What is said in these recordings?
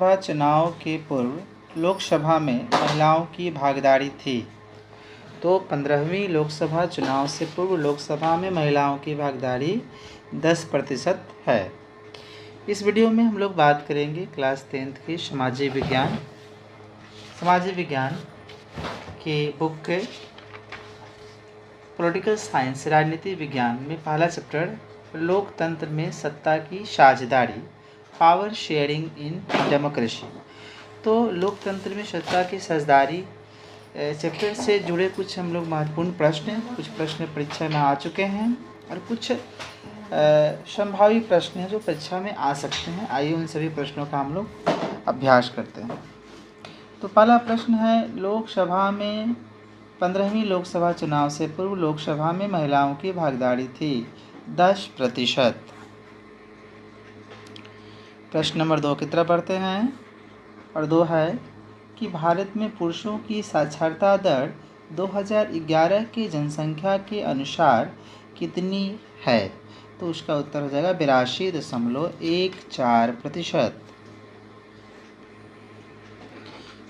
लोकसभा चुनाव के पूर्व लोकसभा में महिलाओं की भागीदारी थी? तो 15वीं लोकसभा चुनाव से पूर्व लोकसभा में महिलाओं की भागीदारी 10% है। इस वीडियो में हम लोग बात करेंगे क्लास 10th की सामाजिक विज्ञान के बुक के पॉलिटिकल साइंस राजनीति विज्ञान में पहला चैप्टर लोकतंत्र में सत्ता की साझेदारी, पावर शेयरिंग इन डेमोक्रेसी। तो लोकतंत्र में सत्ता की साझेदारी चैप्टर से जुड़े कुछ हम लोग महत्वपूर्ण कुछ प्रश्न परीक्षा में आ चुके हैं और कुछ संभावित प्रश्न हैं जो परीक्षा में आ सकते हैं। आइए उन सभी प्रश्नों का हम लोग अभ्यास करते हैं। तो पहला प्रश्न है, लोकसभा में 15वीं लोकसभा चुनाव से पूर्व लोकसभा में महिलाओं की भागीदारी थी 10%। प्रश्न नंबर 2 की तरफ बढ़ते हैं और 2 है कि भारत में पुरुषों की साक्षरता दर 2011 की जनसंख्या के अनुसार कितनी है? तो उसका उत्तर हो जाएगा 82.14%।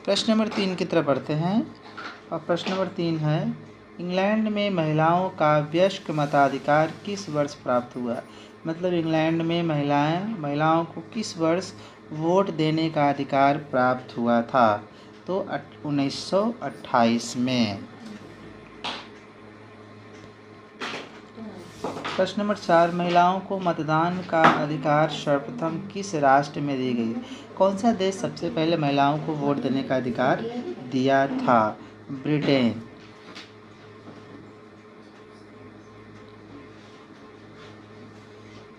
प्रश्न नंबर 3 की तरफ बढ़ते हैं और प्रश्न नंबर 3 है, इंग्लैंड में महिलाओं का वयस्क मताधिकार किस वर्ष प्राप्त हुआ? मतलब इंग्लैंड में महिलाओं को किस वर्ष वोट देने का अधिकार प्राप्त हुआ था? तो 1928 में। प्रश्न नंबर 4, महिलाओं को मतदान का अधिकार सर्वप्रथम किस राष्ट्र में दी गई? कौन सा देश सबसे पहले महिलाओं को वोट देने का अधिकार दिया था? ब्रिटेन।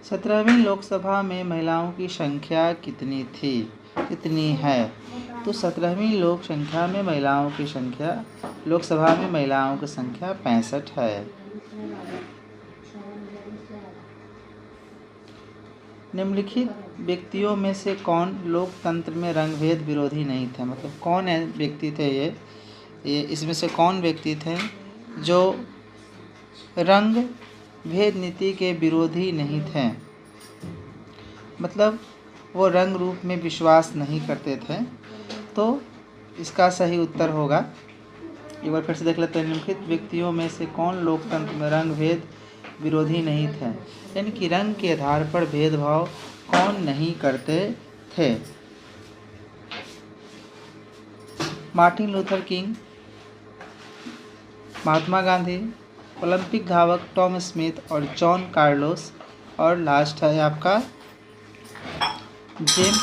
सत्रहवीं लोकसभा में महिलाओं की संख्या कितनी है? तो 17वीं लोकसभा में महिलाओं की संख्या 65 है। निम्नलिखित व्यक्तियों में से कौन लोकतंत्र में रंगभेद विरोधी नहीं थे? मतलब कौन व्यक्ति थे ये इसमें से कौन व्यक्ति थे जो रंग भेद नीति के विरोधी नहीं थे? मतलब वो रंग रूप में विश्वास नहीं करते थे। तो इसका सही उत्तर होगा, एक बार फिर से देख लेते हैं, निम्नलिखित व्यक्तियों में से कौन लोकतंत्र में रंग भेद विरोधी नहीं थे? यानी कि रंग के आधार पर भेदभाव कौन नहीं करते थे? Martin Luther king, Mahatma Gandhi, Olympic धावक टॉम स्मिथ और जॉन कार्लोस, और लास्ट है आपका जेम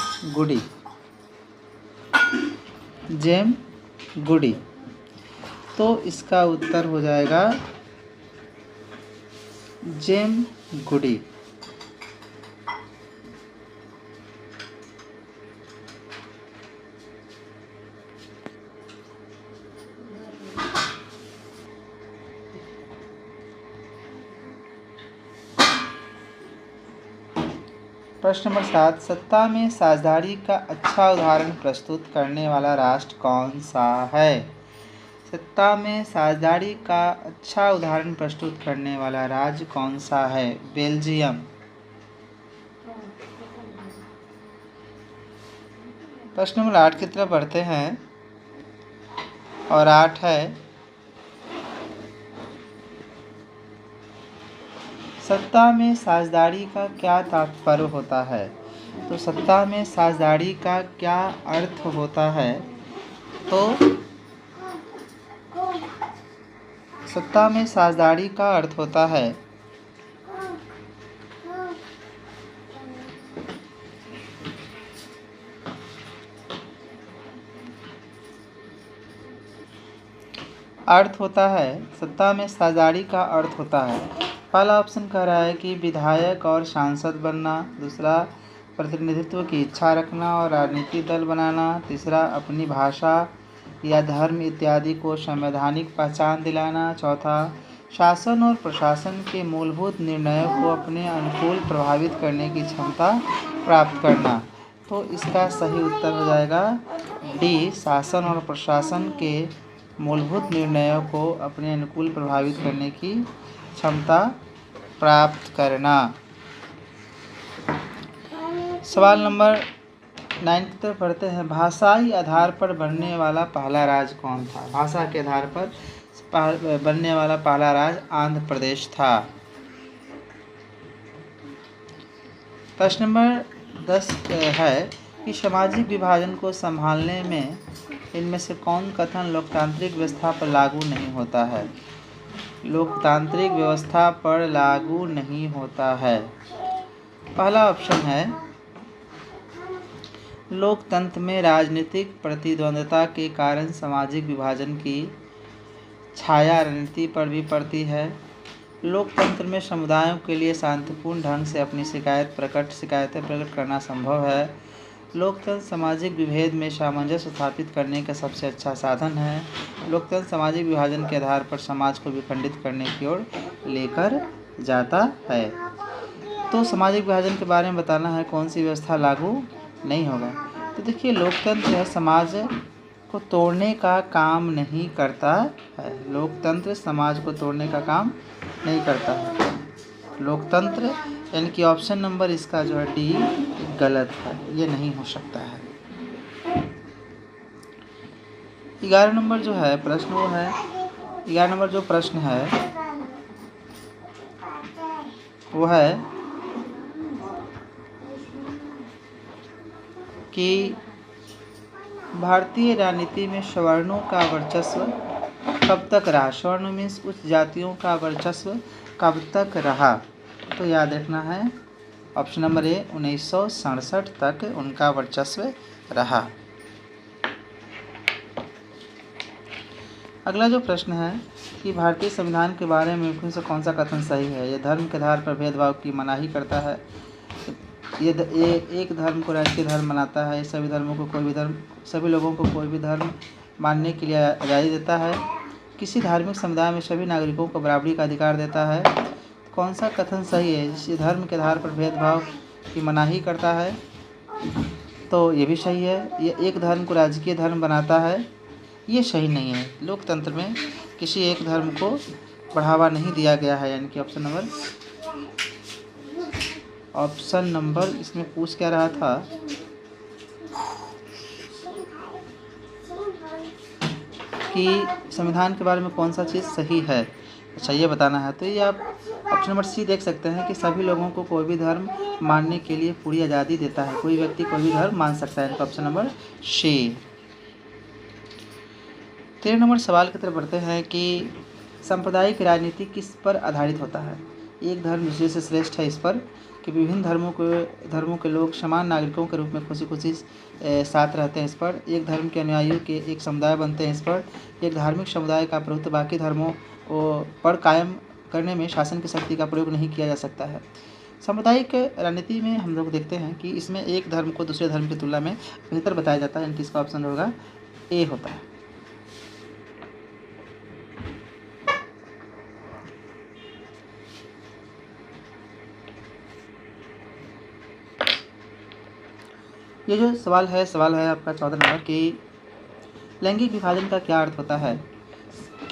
गुडी। तो इसका उत्तर हो जाएगा जेम गुडी। प्रश्न नंबर 7, सत्ता में साझेदारी का अच्छा उदाहरण प्रस्तुत करने वाला राष्ट्र कौन सा है? सत्ता में साझेदारी का अच्छा उदाहरण प्रस्तुत करने वाला राज्य कौन सा है? बेल्जियम। प्रश्न नंबर 8 की तरफ बढ़ते हैं और 8 है, सत्ता में साझेदारी का क्या तात्पर्य होता है? तो सत्ता में साझेदारी का क्या अर्थ होता है? तो सत्ता में साझेदारी का अर्थ होता है सत्ता में साझेदारी का अर्थ होता है, पहला ऑप्शन कह रहा है कि विधायक और सांसद बनना, दूसरा प्रतिनिधित्व की इच्छा रखना और राजनीतिक दल बनाना, तीसरा अपनी भाषा या धर्म इत्यादि को संवैधानिक पहचान दिलाना, चौथा शासन और प्रशासन के मूलभूत निर्णयों को अपने अनुकूल प्रभावित करने की क्षमता प्राप्त करना। तो इसका सही उत्तर हो जाएगा डी, शासन और प्रशासन के मूलभूत निर्णयों को अपने अनुकूल प्रभावित करने की क्षमता प्राप्त करना। सवाल नंबर नाइन्थ तक पढ़ते हैं। भाषाई आधार पर बनने वाला पहला राज्य कौन था? भाषा के आधार पर बनने वाला पहला राज्य आंध्र प्रदेश था। प्रश्न नंबर 10 है कि सामाजिक विभाजन को संभालने में इनमें से कौन कथन लोकतांत्रिक व्यवस्था पर लागू नहीं होता है? लोकतांत्रिक व्यवस्था पर लागू नहीं होता है। पहला ऑप्शन है लोकतंत्र में राजनीतिक प्रतिद्वंद्विता के कारण सामाजिक विभाजन की छाया रणनीति पर भी पड़ती है। लोकतंत्र में समुदायों के लिए शांतिपूर्ण ढंग से अपनी शिकायतें प्रकट करना संभव है। लोकतंत्र सामाजिक विभेद में सामंजस्य स्थापित करने का सबसे अच्छा साधन है। लोकतंत्र सामाजिक विभाजन के आधार पर समाज को विखंडित करने की ओर लेकर जाता है। तो सामाजिक विभाजन के बारे में बताना है कौन सी व्यवस्था लागू नहीं होगा। तो देखिए, लोकतंत्र है समाज को तोड़ने का काम नहीं करता है। लोकतंत्र समाज को तोड़ने का काम नहीं करता है। लोकतंत्र यानी कि ऑप्शन नंबर इसका जो है डी गलत है, ये नहीं हो सकता है। 11 नंबर जो है प्रश्न वो है 11 नंबर जो प्रश्न है वो है कि भारतीय राजनीति में सवर्णों का वर्चस्व कब तक रहा? स्वर्ण मीन्स उच्च जातियों का वर्चस्व कब तक रहा? तो याद रखना है ऑप्शन नंबर ए 1967 तक उनका वर्चस्व रहा। अगला जो प्रश्न है कि भारतीय संविधान के बारे में इनमें से कौन सा कथन सही है? यह धर्म के आधार पर भेदभाव की मनाही करता है। ये एक धर्म को राष्ट्रीय धर्म बनाता है। सभी लोगों को कोई भी धर्म मानने के लिए आज़ादी देता है। किसी धार्मिक समुदाय में सभी नागरिकों को बराबरी का अधिकार देता है। कौन सा कथन सही है? जिस धर्म के आधार पर भेदभाव की मनाही करता है, तो ये भी सही है। ये एक धर्म को राजकीय धर्म बनाता है, ये सही नहीं है। लोकतंत्र में किसी एक धर्म को बढ़ावा नहीं दिया गया है, यानी कि ऑप्शन नंबर इसमें पूछ क्या रहा था कि संविधान के बारे में कौन सा चीज़ सही है। अच्छा, ये बताना है। तो ये आप ऑप्शन नंबर सी देख सकते हैं कि सभी लोगों को कोई भी धर्म मानने के लिए पूरी आज़ादी देता है। कोई व्यक्ति कोई भी धर्म मान सकता है। Option number C. 13 नंबर सवाल की तरफ बढ़ते हैं कि सांप्रदायिक राजनीति किस पर आधारित होता है? एक धर्म दूसरे से श्रेष्ठ है इस पर कि विभिन्न धर्मों के लोग समान नागरिकों के रूप में खुशी खुशी साथ रहते हैं इस पर। एक धर्म के अनुयायियों के एक समुदाय बनते हैं इस पर। एक धार्मिक समुदाय का प्रभुत्व बाकी धर्मों को पर कायम करने में शासन की शक्ति का प्रयोग नहीं किया जा सकता है। सांप्रदायिक राजनीति में हम लोग देखते हैं कि इसमें एक धर्म को दूसरे धर्म की तुलना में बेहतर बताया जाता है, यानी कि इसका ऑप्शन होगा ए होता है। ये जो सवाल है आपका 14 नंबर कि लैंगिक विभाजन का क्या अर्थ होता है?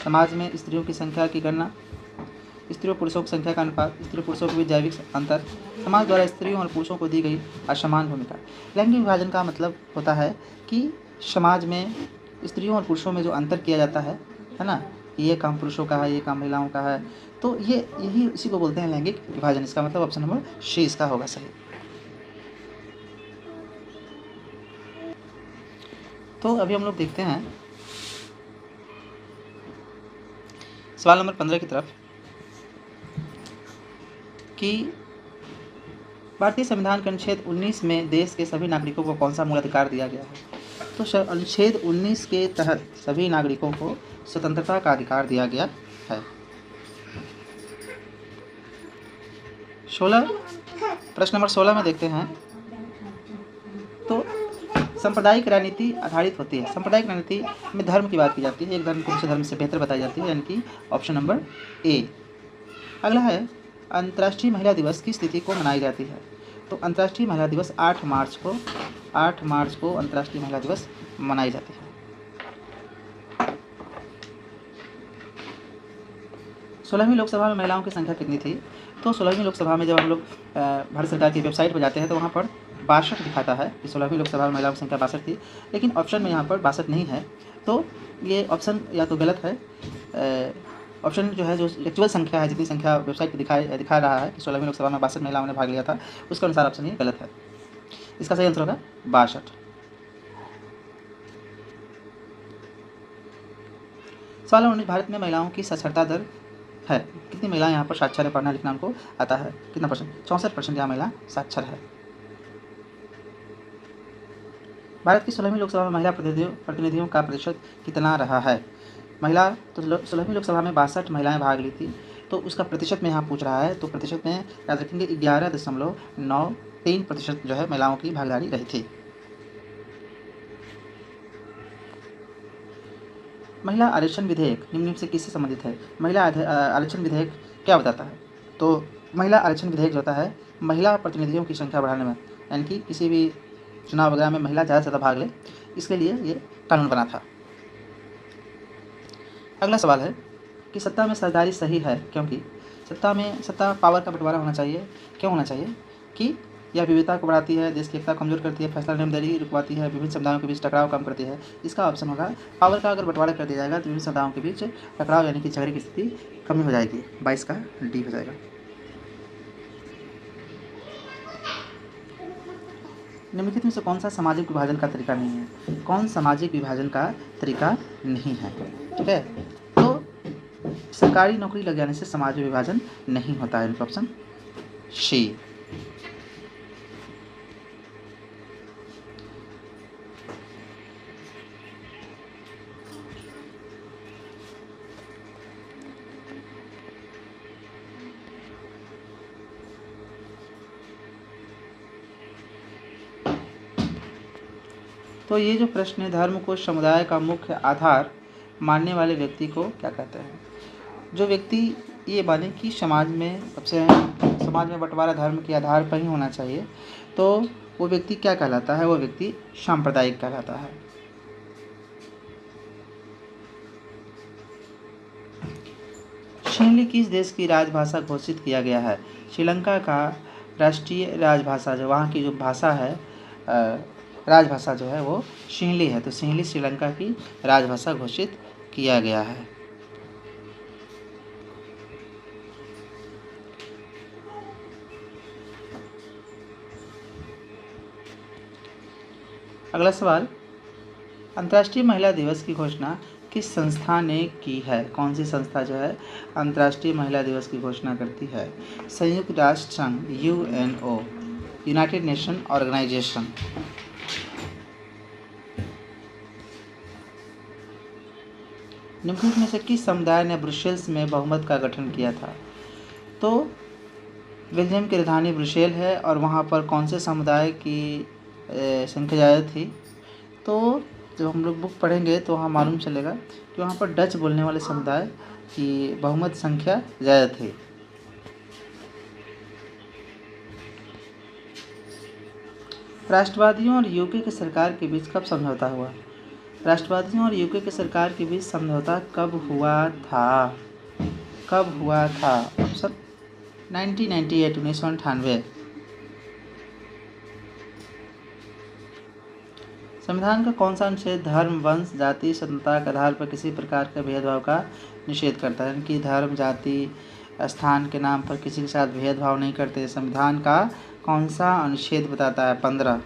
समाज में स्त्रियों की संख्या की गणना, स्त्रियों पुरुषों की संख्या का अनुपात, स्त्री पुरुषों के बीच जैविक अंतर, समाज द्वारा स्त्रियों और पुरुषों को दी गई असमान भूमिका। लैंगिक विभाजन का मतलब होता है कि समाज में स्त्रियों और पुरुषों में जो अंतर किया जाता है ना, ये काम पुरुषों का है, ये काम महिलाओं का है, तो इसी को बोलते हैं लैंगिक विभाजन। इसका मतलब ऑप्शन नंबर सी इसका होगा सही। तो अभी हम लोग देखते हैं सवाल नंबर 15 की तरफ कि भारतीय संविधान के अनुच्छेद 19 में देश के सभी नागरिकों को कौन सा मूल अधिकार दिया गया है? तो अनुच्छेद 19 के तहत सभी नागरिकों को स्वतंत्रता का अधिकार दिया गया है। 16 प्रश्न नंबर 16 में देखते हैं तो सांप्रदायिक राजनीति आधारित होती है। सांप्रदायिक राजनीति में धर्म की बात की जाती है, एक धर्म को दूसरे धर्म से बेहतर बताई जाती है, यानी कि ऑप्शन नंबर ए। अगला है अंतर्राष्ट्रीय महिला दिवस किस तिथि को मनाई जाती है? तो अंतर्राष्ट्रीय महिला दिवस 8 मार्च को अंतर्राष्ट्रीय महिला दिवस मनाई जाती है। 16वीं लोकसभा में महिलाओं की संख्या कितनी थी? तो 16वीं लोकसभा में जब हम लोग भारत सरकार की वेबसाइट पर जाते हैं तो वहाँ पर 62 दिखाता है कि 16वीं लोकसभा में महिलाओं की संख्या 62 थी, लेकिन ऑप्शन में यहाँ पर 62 नहीं है, तो ये ऑप्शन या तो गलत है। ऑप्शन जो है, जो एक्चुअल संख्या है, जितनी संख्या वेबसाइट पर दिखा रहा है कि 16वीं लोकसभा में 62 महिलाओं ने भाग लिया था, उसके अनुसार ऑप्शन ये गलत है। इसका सही आंसर होगा 62। सवाल नंबर 19, भारत में महिलाओं की साक्षरता दर है। कितनी महिलाएं यहाँ पर साक्षर है, पढ़ना लिखना उनको आता है, कितना परसेंट? 64% यहाँ महिला साक्षर है। भारत की 16वीं लोकसभा में महिला प्रतिनिधियों का प्रतिशत कितना रहा है? महिला तो 16वीं लोकसभा में 62 महिलाएं भाग ली थी, तो उसका प्रतिशत में यहाँ पूछ रहा है, तो प्रतिशत में याद रखेंगे 11.93% जो है महिलाओं की भागीदारी रही थी। महिला आरक्षण विधेयक निम्न से किससे संबंधित है? महिला आरक्षण विधेयक क्या बताता है? तो महिला आरक्षण विधेयक जो होता है, महिला प्रतिनिधियों की संख्या बढ़ाने में, यानी कि किसी भी चुनाव वगैरह में महिला ज़्यादा से ज़्यादा भाग ले, इसके लिए ये कानून बना था। अगला सवाल है कि सत्ता में साझेदारी सही है क्योंकि? सत्ता पावर का बंटवारा होना चाहिए, क्यों होना चाहिए? कि यह विविधता को बढ़ाती है, देश की एकता कमजोर करती है, फैसला लेने रुकवाती है, विभिन्न समुदायों के बीच टकराव कम करती है। इसका ऑप्शन होगा पावर का अगर बंटवारा कर दिया जाएगा तो विभिन्न समुदायों के बीच टकराव यानी कि झगड़े की स्थिति कमी हो जाएगी। 22 का डी हो जाएगा। निम्नलिखित में से कौन सा सामाजिक विभाजन का तरीका नहीं है? कौन सामाजिक विभाजन का तरीका नहीं है? ठीक है, तो सरकारी नौकरी लग जाने से समाज में विभाजन नहीं होता है। Option C. तो ये जो प्रश्न है, धर्म को समुदाय का मुख्य आधार मानने वाले व्यक्ति को क्या कहते हैं? जो व्यक्ति ये माने कि समाज में बंटवारा धर्म के आधार पर ही होना चाहिए, तो वो व्यक्ति क्या कहलाता है? वो व्यक्ति सांप्रदायिक कहलाता है। श्रीलंका किस देश की राजभाषा घोषित किया गया है? श्रीलंका का राष्ट्रीय राजभाषा, जो वहाँ की जो भाषा है, राजभाषा जो है वो सिंहली है, तो सिंहली श्रीलंका की राजभाषा घोषित किया गया है। अगला सवाल, अंतर्राष्ट्रीय महिला दिवस की घोषणा किस संस्था ने की है? कौन सी संस्था जो है अंतर्राष्ट्रीय महिला दिवस की घोषणा करती है? संयुक्त राष्ट्र संघ, UNO, यूनाइटेड नेशन ऑर्गेनाइजेशन। निम्नलिखित में से किस समुदाय ने ब्रुसेल्स में बहुमत का गठन किया था? तो बेल्जियम की राजधानी ब्रुसेल है, और वहाँ पर कौन से समुदाय की संख्या ज़्यादा थी? तो जब हम लोग बुक पढ़ेंगे तो वहाँ मालूम चलेगा कि वहाँ पर डच बोलने वाले समुदाय की बहुमत संख्या ज़्यादा थी। राष्ट्रवादियों और यूके की सरकार के बीच कब समझौता हुआ? राष्ट्रवादियों और यूके की सरकार के बीच समझौता कब हुआ था? कब हुआ था? ऑप्शन 1998, 1998। संविधान का कौन सा अनुच्छेद धर्म, वंश, जाति, स्वतंत्रता के आधार पर किसी प्रकार के भेदभाव का निषेध करता है? कि धर्म, जाति, स्थान के नाम पर किसी के साथ भेदभाव नहीं करते। संविधान का कौन सा अनुच्छेद बताता है? 15।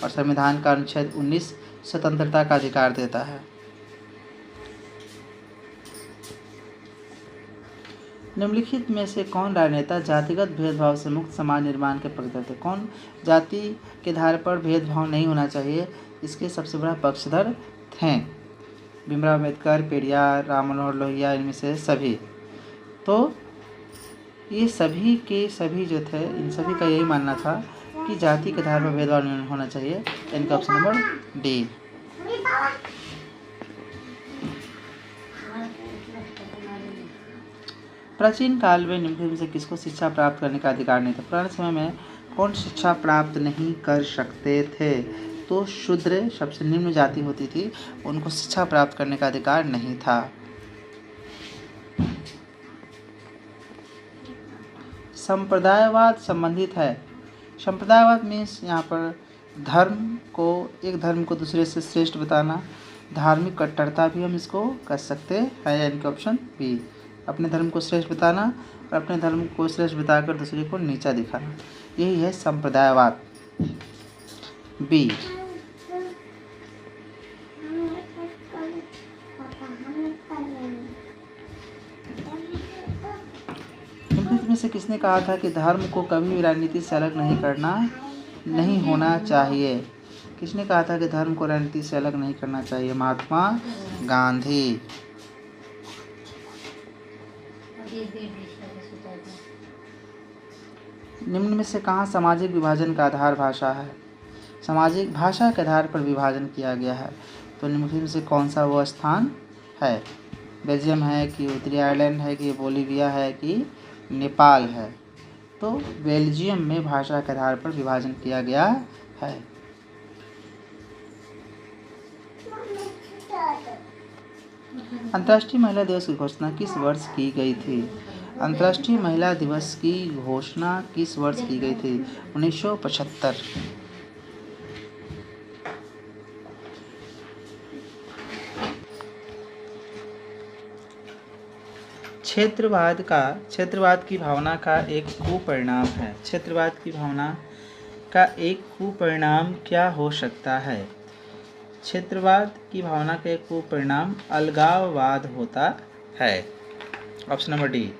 और संविधान का अनुच्छेद 19 स्वतंत्रता का अधिकार देता है। निम्नलिखित में से कौन राजनेता जातिगत भेदभाव से मुक्त समाज निर्माण के पक्षधर थे? कौन जाति के आधार पर भेदभाव नहीं होना चाहिए, इसके सबसे बड़ा पक्षधर थे? भीमराव अम्बेडकर, पेरियार, राम मनोहर लोहिया, इनमें से सभी। तो ये सभी के सभी जो थे, इन सभी का यही मानना था कि जाति के आधार पर भेदभाव नहीं होना चाहिए। इनका ऑप्शन नंबर डी। प्राचीन काल में निम्नलिखित से किसको शिक्षा प्राप्त करने का अधिकार नहीं था? पुराने समय में कौन शिक्षा प्राप्त नहीं कर सकते थे? तो शूद्र, सबसे निम्न जाति होती थी, उनको शिक्षा प्राप्त करने का अधिकार नहीं था। संप्रदायवाद संबंधित है संप्रदायवाद मीन्स यहाँ पर एक धर्म को दूसरे से श्रेष्ठ बताना। धार्मिक कट्टरता भी हम इसको कर सकते हैं, यानी कि ऑप्शन बी, अपने धर्म को श्रेष्ठ बताना और अपने धर्म को श्रेष्ठ बताकर दूसरे को नीचा दिखाना, यही है संप्रदायवाद, बी। निम्नलिखित में से किसने कहा था कि धर्म को कभी भी राजनीति से अलग नहीं होना चाहिए? किसने कहा था कि धर्म को राजनीति से अलग नहीं करना चाहिए? महात्मा गांधी। निम्न में से कहाँ सामाजिक विभाजन का आधार भाषा है? सामाजिक भाषा के आधार पर विभाजन किया गया है, तो निम्नलिखित में से कौन सा वो स्थान है? बेल्जियम है कि उत्तरी आयरलैंड है कि बोलीविया है कि नेपाल है? तो बेल्जियम में भाषा के आधार पर विभाजन किया गया है। अंतर्राष्ट्रीय महिला दिवस की घोषणा किस वर्ष की गई थी? अंतर्राष्ट्रीय महिला दिवस की घोषणा किस वर्ष की गई थी? 1975। क्षेत्रवाद की भावना का एक कुपरिणाम है। क्षेत्रवाद की भावना का एक कुपरिणाम क्या हो सकता है? क्षेत्रवाद की भावना का एक कुपरिणाम अलगाववाद होता है। Option number D.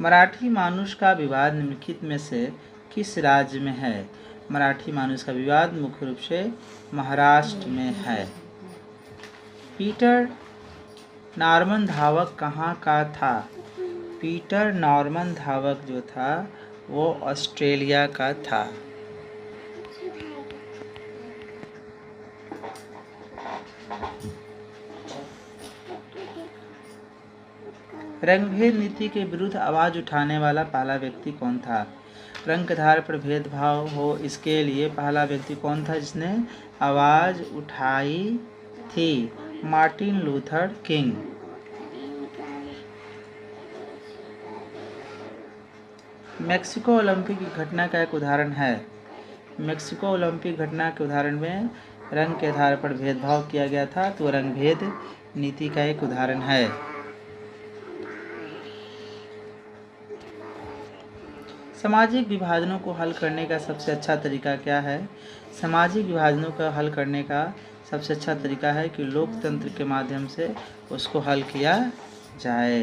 मराठी मानुष का विवाद निम्नलिखित में से किस राज्य में है? मराठी मानुष का विवाद मुख्य रूप से महाराष्ट्र में है। पीटर नॉर्मन धावक कहाँ का था? पीटर नॉर्मन धावक जो था वो ऑस्ट्रेलिया का था। रंगभेद नीति के विरुद्ध आवाज उठाने वाला पहला व्यक्ति कौन था? रंग के आधार पर भेदभाव हो इसके लिए पहला व्यक्ति कौन था जिसने आवाज उठाई थी? Martin Luther king. Mexico Olympic की घटना का एक उदाहरण है। मेक्सिको ओलंपिक घटना के उदाहरण में रंग के आधार पर भेदभाव किया गया था, तो रंगभेद नीति का एक उदाहरण है। सामाजिक विभाजनों को हल करने का सबसे अच्छा तरीका क्या है? सामाजिक विभाजनों का हल करने का सबसे अच्छा तरीका है कि लोकतंत्र के माध्यम से उसको हल किया जाए।